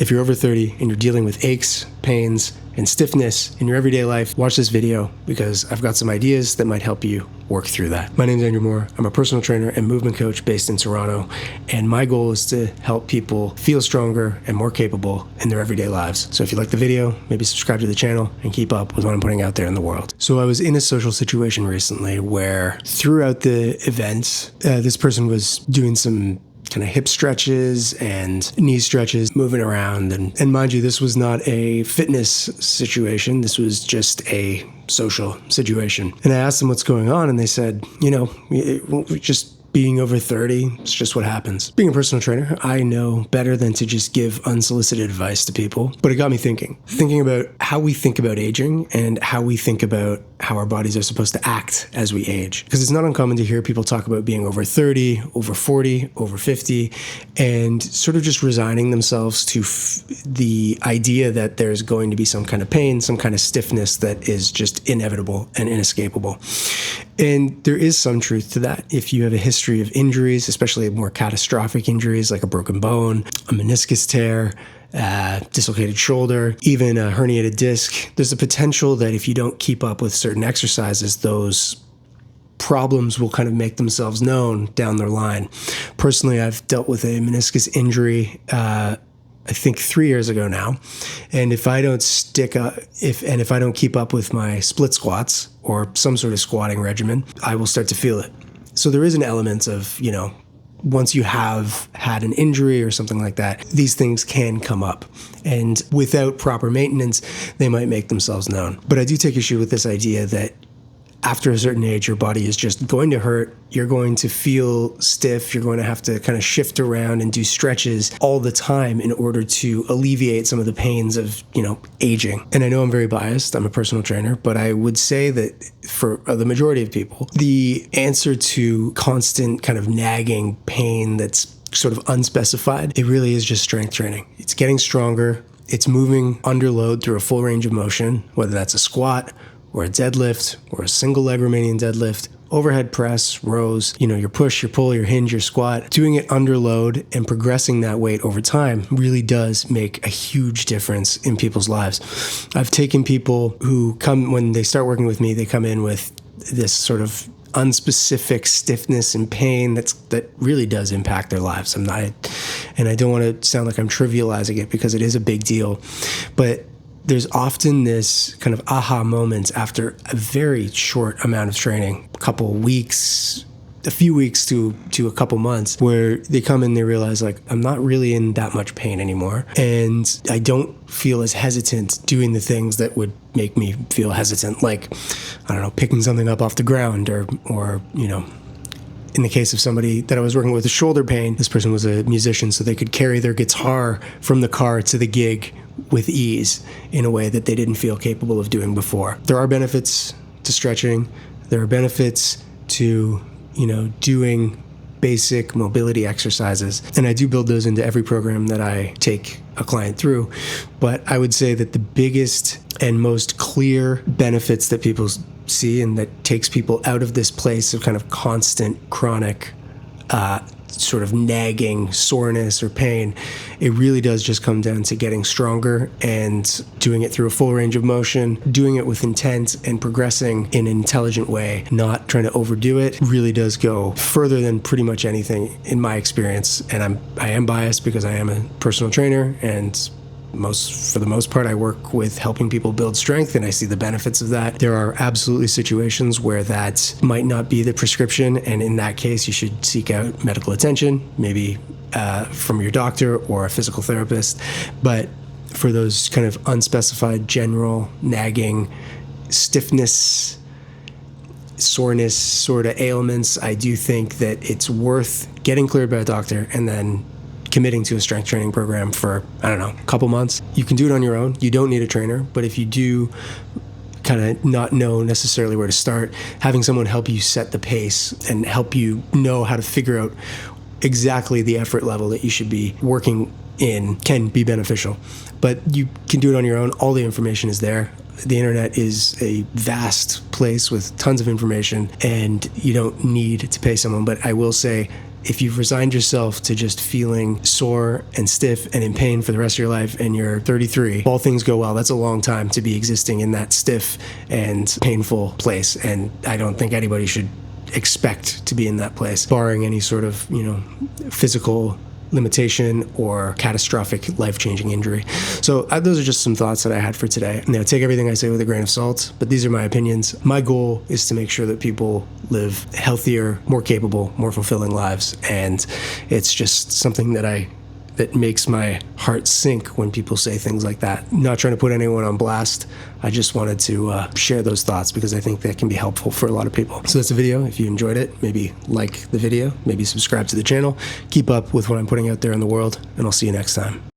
If you're over 30 and you're dealing with aches, pains, and stiffness in your everyday life, watch this video because I've got some ideas that might help you work through that. My name is Andrew Moore. I'm a personal trainer and movement coach based in Toronto, and my goal is to help people feel stronger and more capable in their everyday lives. So if you like the video, maybe subscribe to the channel and keep up with what I'm putting out there in the world. So I was in a social situation recently where throughout the event, this person was doing some kind of hip stretches and knee stretches, moving around. And mind you, this was not a fitness situation. This was just a social situation. And I asked them what's going on, and they said, just being over 30, it's just what happens. Being a personal trainer, I know better than to just give unsolicited advice to people. But it got me thinking about how we think about aging and how we think about how our bodies are supposed to act as we age. Because it's not uncommon to hear people talk about being over 30, over 40, over 50, and sort of just resigning themselves to the idea that there's going to be some kind of pain, some kind of stiffness that is just inevitable and inescapable. And there is some truth to that. If you have a history of injuries, especially more catastrophic injuries like a broken bone, a meniscus tear, dislocated shoulder, even a herniated disc, there's a potential that if you don't keep up with certain exercises, those problems will kind of make themselves known down the line. Personally, I've dealt with a meniscus injury, I think 3 years ago now. And if I don't if I don't keep up with my split squats or some sort of squatting regimen, I will start to feel it. So there is an element of, once you have had an injury or something like that, these things can come up. And without proper maintenance, they might make themselves known. But I do take issue with this idea that after a certain age, your body is just going to hurt. You're going to feel stiff. You're going to have to kind of shift around and do stretches all the time in order to alleviate some of the pains of, aging. And I know I'm very biased. I'm a personal trainer, but I would say that for the majority of people, the answer to constant kind of nagging pain that's sort of unspecified, it really is just strength training. It's getting stronger. It's moving under load through a full range of motion, whether that's a squat or a deadlift, or a single leg Romanian deadlift, overhead press, rows, your push, your pull, your hinge, your squat. Doing it under load and progressing that weight over time really does make a huge difference in people's lives. I've taken people who come, when they start working with me, they come in with this sort of unspecific stiffness and pain that really does impact their lives. And I don't want to sound like I'm trivializing it because it is a big deal, but there's often this kind of aha moment after a very short amount of training, a few weeks to a couple months, where they come in and they realize, like, I'm not really in that much pain anymore. And I don't feel as hesitant doing the things that would make me feel hesitant, like, I don't know, picking something up off the ground or in the case of somebody that I was working with with shoulder pain, this person was a musician, so they could carry their guitar from the car to the gig with ease in a way that they didn't feel capable of doing before. There are benefits to stretching. There are benefits to, doing basic mobility exercises. And I do build those into every program that I take a client through. But I would say that the biggest and most clear benefits that people see and that takes people out of this place of kind of constant chronic sort of nagging soreness or pain, it really does just come down to getting stronger and doing it through a full range of motion, doing it with intent and progressing in an intelligent way, not trying to overdo it, really does go further than pretty much anything in my experience. And I am biased because I am a personal trainer, and for the most part, I work with helping people build strength, and I see the benefits of that. There are absolutely situations where that might not be the prescription, and in that case, you should seek out medical attention, maybe from your doctor or a physical therapist. But for those kind of unspecified, general, nagging, stiffness, soreness sort of ailments, I do think that it's worth getting cleared by a doctor and then committing to a strength training program for, a couple months. You can do it on your own. You don't need a trainer, but if you do kind of not know necessarily where to start, having someone help you set the pace and help you know how to figure out exactly the effort level that you should be working in can be beneficial. But you can do it on your own. All the information is there. The internet is a vast place with tons of information, and you don't need to pay someone. But I will say, if you've resigned yourself to just feeling sore and stiff and in pain for the rest of your life and you're 33, all things go well, that's a long time to be existing in that stiff and painful place. And I don't think anybody should expect to be in that place, barring any sort of, physical limitation or catastrophic life-changing injury. So those are just some thoughts that I had for today. Take everything I say with a grain of salt, but these are my opinions. My goal is to make sure that people live healthier, more capable, more fulfilling lives. And it's just something that makes my heart sink when people say things like that. Not trying to put anyone on blast. I just wanted to share those thoughts because I think that can be helpful for a lot of people. So that's the video. If you enjoyed it, maybe like the video, maybe subscribe to the channel. Keep up with what I'm putting out there in the world, and I'll see you next time.